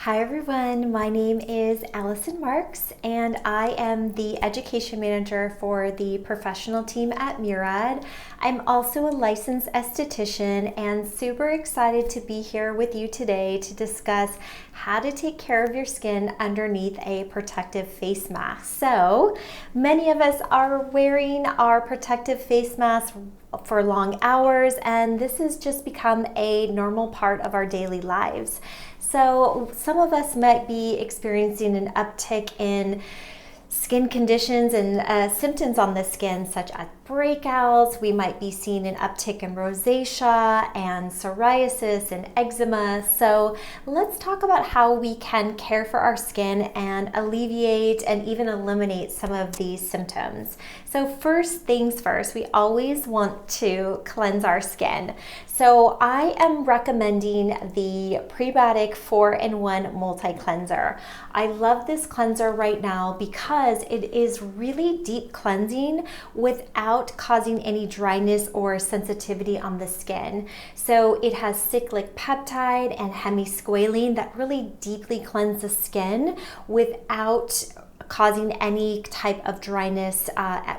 Hi everyone, my name is Allison Marks and I am the Education Manager for the professional team at Murad. I'm also a licensed esthetician and super excited to be here with you today to discuss how to take care of your skin underneath a protective face mask. So many of us are wearing our protective face mask for long hours, and this has just become a normal part of our daily lives. So some of us might be experiencing an uptick in skin conditions and symptoms on the skin, such as breakouts. We might be seeing an uptick in rosacea and psoriasis and eczema. So let's talk about how we can care for our skin and alleviate and even eliminate some of these symptoms. So first things first, we always want to cleanse our skin. So I am recommending the Prebiotic 4-in-1 Multi-Cleanser. I love this cleanser right now because it is really deep cleansing without causing any dryness or sensitivity on the skin. So it has cyclic peptide and hemisqualane that really deeply cleanse the skin without causing any type of dryness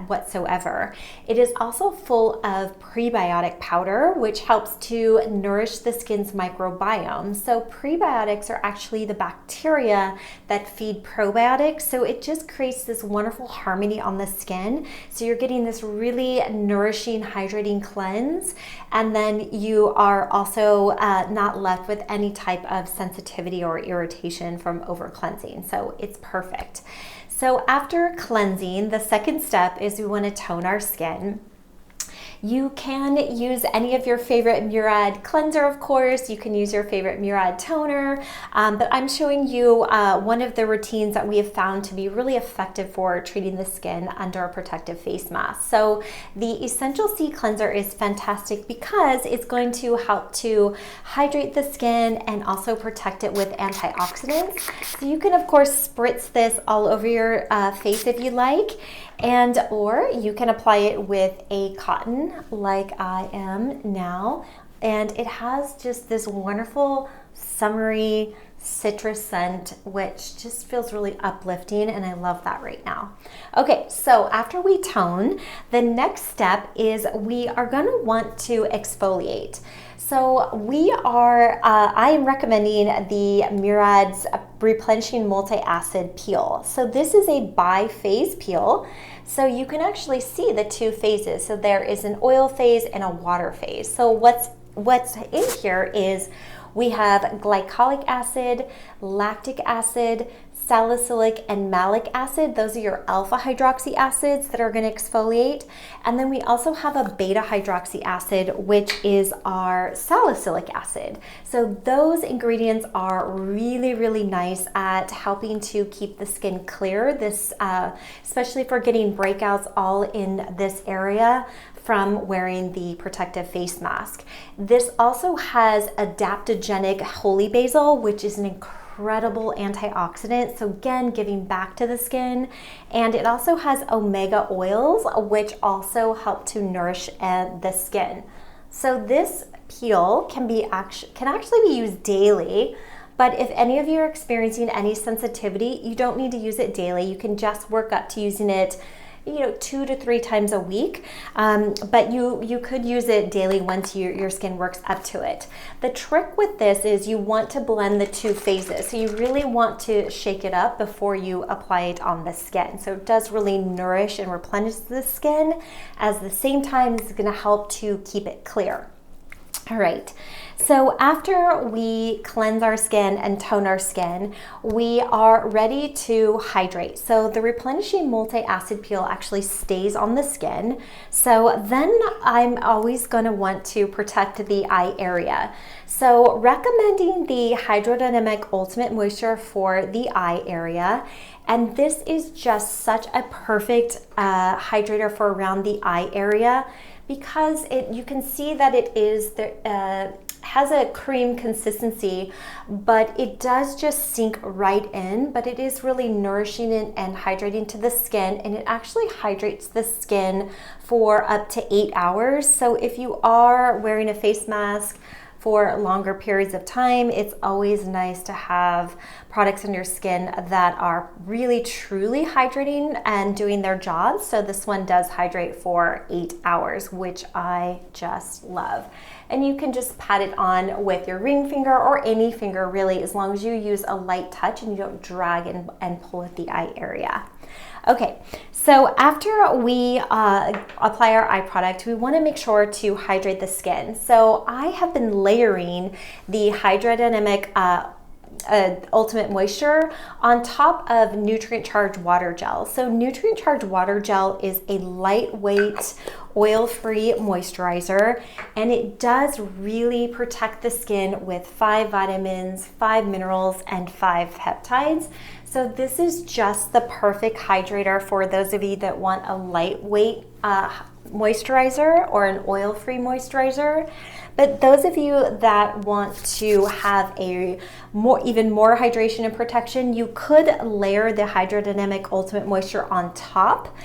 whatsoever. It is also full of prebiotic powder, which helps to nourish the skin's microbiome. So prebiotics are actually the bacteria that feed probiotics. So it just creates this wonderful harmony on the skin. So you're getting this really nourishing, hydrating cleanse. And then you are also not left with any type of sensitivity or irritation from over cleansing. So it's perfect. So after cleansing, the second step is we want to tone our skin. You can use any of your favorite Murad cleanser, of course. You can use your favorite Murad toner, but I'm showing you one of the routines that we have found to be really effective for treating the skin under a protective face mask. So the Essential C cleanser is fantastic because it's going to help to hydrate the skin and also protect it with antioxidants. So you can, of course, spritz this all over your face if you like, or you can apply it with a cotton like I am now, and it has just this wonderful summery citrus scent which just feels really uplifting, and I love that right now. Okay, so after we tone, the next step is we are going to want to exfoliate. So I am recommending the Murad's Replenishing Multi-Acid Peel. So this is a bi-phase peel. So you can actually see the two phases. So there is an oil phase and a water phase. So what's in here is we have glycolic acid, lactic acid, salicylic and malic acid. Those are your alpha hydroxy acids that are going to exfoliate. And then we also have a beta hydroxy acid, which is our salicylic acid. So those ingredients are really, really nice at helping to keep the skin clear, especially for getting breakouts all in this area from wearing the protective face mask. This also has adaptogenic holy basil, which is an incredible antioxidant, so again, giving back to the skin. And it also has omega oils, which also help to nourish the skin. So this peel can actually be used daily, but if any of you are experiencing any sensitivity, you don't need to use it daily. You can just work up to using it 2 to 3 times a week, but you could use it daily once your skin works up to it. The trick with this is you want to blend the two phases. So you really want to shake it up before you apply it on the skin. So it does really nourish and replenish the skin, at the same time it's going to help to keep it clear. All right, so after we cleanse our skin and tone our skin, we are ready to hydrate. So the Replenishing Multi-Acid Peel actually stays on the skin. So then I'm always going to want to protect the eye area. So recommending the Hydrodynamic Ultimate Moisture for the eye area. And this is just such a perfect hydrator for around the eye area, because you can see that it has a cream consistency, but it does just sink right in, but it is really nourishing and hydrating to the skin, and it actually hydrates the skin for up to 8 hours. So if you are wearing a face mask for longer periods of time, it's always nice to have products on your skin that are really truly hydrating and doing their job. So this one does hydrate for 8 hours, which I just love. And you can just pat it on with your ring finger or any finger really, as long as you use a light touch and you don't drag and pull at the eye area. Okay, so after we apply our eye product, we want to make sure to hydrate the skin. So I have been layering the Hydrodynamic Ultimate Moisture on top of Nutrient Charged Water Gel. So Nutrient Charged Water Gel is a lightweight, oil-free moisturizer, and it does really protect the skin with 5 vitamins, 5 minerals, and 5 peptides. So this is just the perfect hydrator for those of you that want a lightweight moisturizer or an oil-free moisturizer. But those of you that want to have a even more hydration and protection, you could layer the Hydrodynamic Ultimate Moisture on top,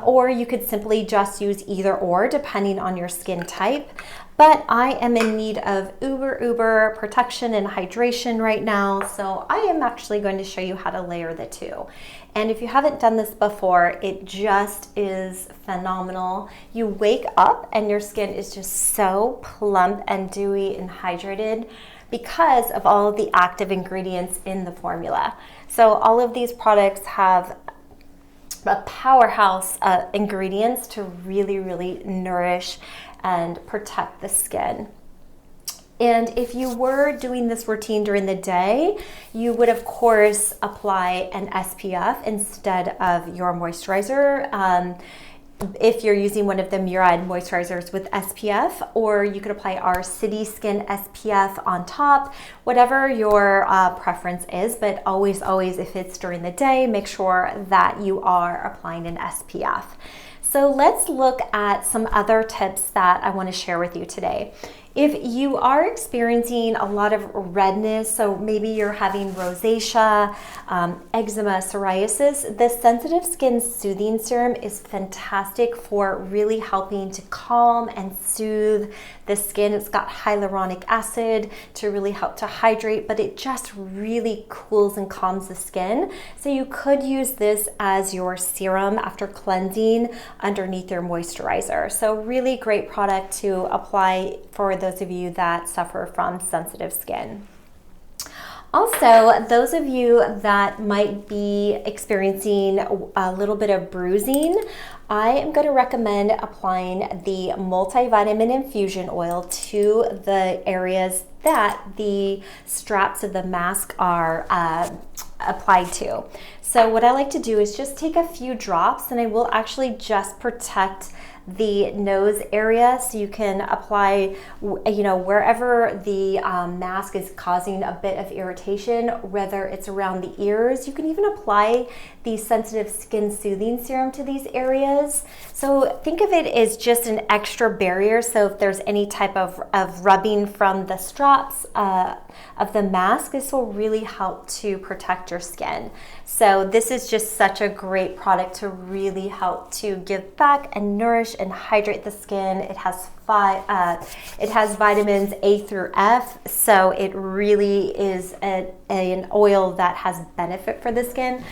or you could simply just use either or depending on your skin type. But I am in need of uber protection and hydration right now, so I am actually going to show you how to layer the two. And if you haven't done this before, it just is phenomenal. You wake up and your skin is just so plump and dewy and hydrated because of all of the active ingredients in the formula. So all of these products have a powerhouse ingredients to really nourish and protect the skin. And if you were doing this routine during the day, you would of course apply an SPF instead of your moisturizer. If you're using one of the Murad moisturizers with SPF, or you could apply our City Skin SPF on top, whatever your preference is, but always, if it's during the day, make sure that you are applying an SPF. So let's look at some other tips that I want to share with you today. If you are experiencing a lot of redness, so maybe you're having rosacea, eczema, psoriasis, the Sensitive Skin Soothing Serum is fantastic for really helping to calm and soothe the skin. It's got hyaluronic acid to really help to hydrate, but it just really cools and calms the skin. So you could use this as your serum after cleansing underneath your moisturizer. So really great product to apply for those of you that suffer from sensitive skin. Also, those of you that might be experiencing a little bit of bruising, I am going to recommend applying the multivitamin infusion oil to the areas that the straps of the mask are applied to. So what I like to do is just take a few drops, and I will actually just protect the nose area, so you can apply, wherever the mask is causing a bit of irritation, whether it's around the ears. You can even apply the Sensitive Skin Soothing Serum to these areas. So think of it as just an extra barrier. So if there's any type of rubbing from the straps of the mask, this will really help to protect your skin. So this is just such a great product to really help to give back and nourish and hydrate the skin. It has vitamins A through F, so it really is an oil that has benefit for the skin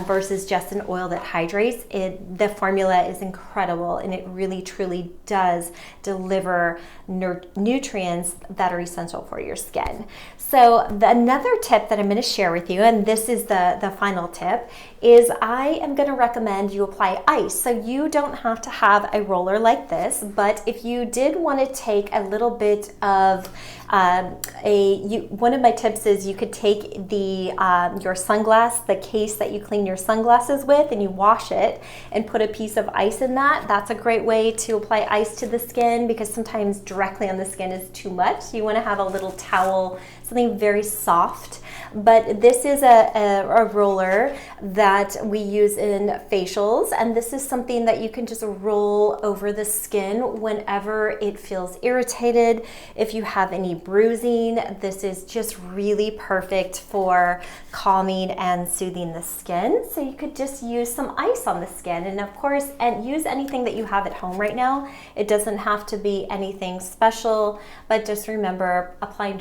versus just an oil that hydrates. The formula is incredible, and it really truly does deliver nutrients that are essential for your skin. So another tip that I'm going to share with you, and this is the final tip, is I am going to recommend you apply ice. So you don't have to have a roller like this, but if you did want to take a little bit of one of my tips is you could take your sunglass, the case that you clean your sunglasses with, and you wash it and put a piece of ice in that. That's a great way to apply ice to the skin, because sometimes directly on the skin is too much. You want to have a little towel, something very soft. but this is a roller that we use in facials, and this is something that you can just roll over the skin whenever it feels irritated. If you have any bruising, this is just really perfect for calming and soothing the skin. So you could just use some ice on the skin, and of course, and use anything that you have at home right now. It doesn't have to be anything special, but just remember, applying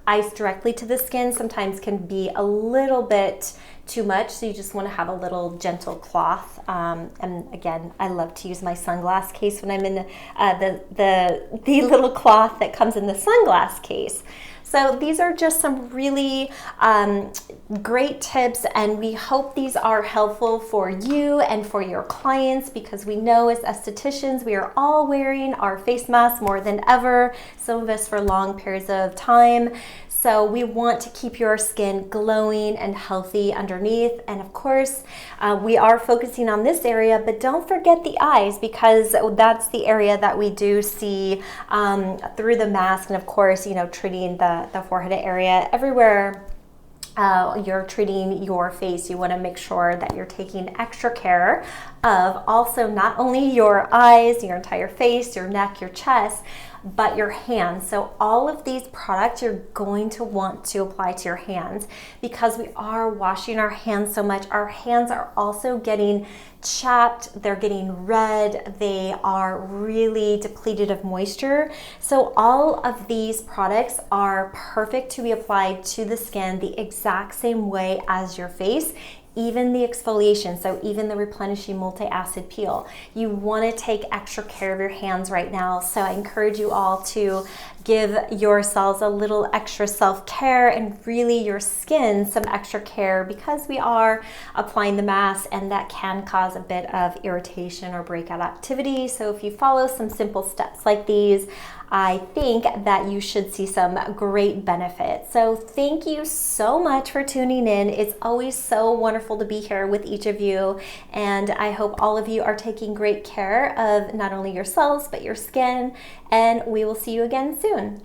ice directly to the skin sometimes can be a little bit too much, so you just want to have a little gentle cloth. And again, I love to use my sunglass case when I'm in the little cloth that comes in the sunglass case. So these are just some really great tips, and we hope these are helpful for you and for your clients, because we know as estheticians we are all wearing our face masks more than ever, some of us for long periods of time. So we want to keep your skin glowing and healthy underneath. And of course, we are focusing on this area, but don't forget the eyes, because that's the area that we do see through the mask. And of course, you know, treating the forehead area, everywhere you're treating your face, you want to make sure that you're taking extra care of also not only your eyes, your entire face, your neck, your chest, but your hands. So all of these products you're going to want to apply to your hands, because we are washing our hands so much. Our hands are also getting chapped, they're getting red, they are really depleted of moisture. So all of these products are perfect to be applied to the skin the exact same way as your face. Even the exfoliation, so even the replenishing multi-acid peel. You want to take extra care of your hands right now. So I encourage you all to give yourselves a little extra self-care, and really your skin some extra care, because we are applying the mask and that can cause a bit of irritation or breakout activity. So if you follow some simple steps like these, I think that you should see some great benefits. So thank you so much for tuning in. It's always so wonderful to be here with each of you, and I hope all of you are taking great care of not only yourselves but your skin, and we will see you again soon.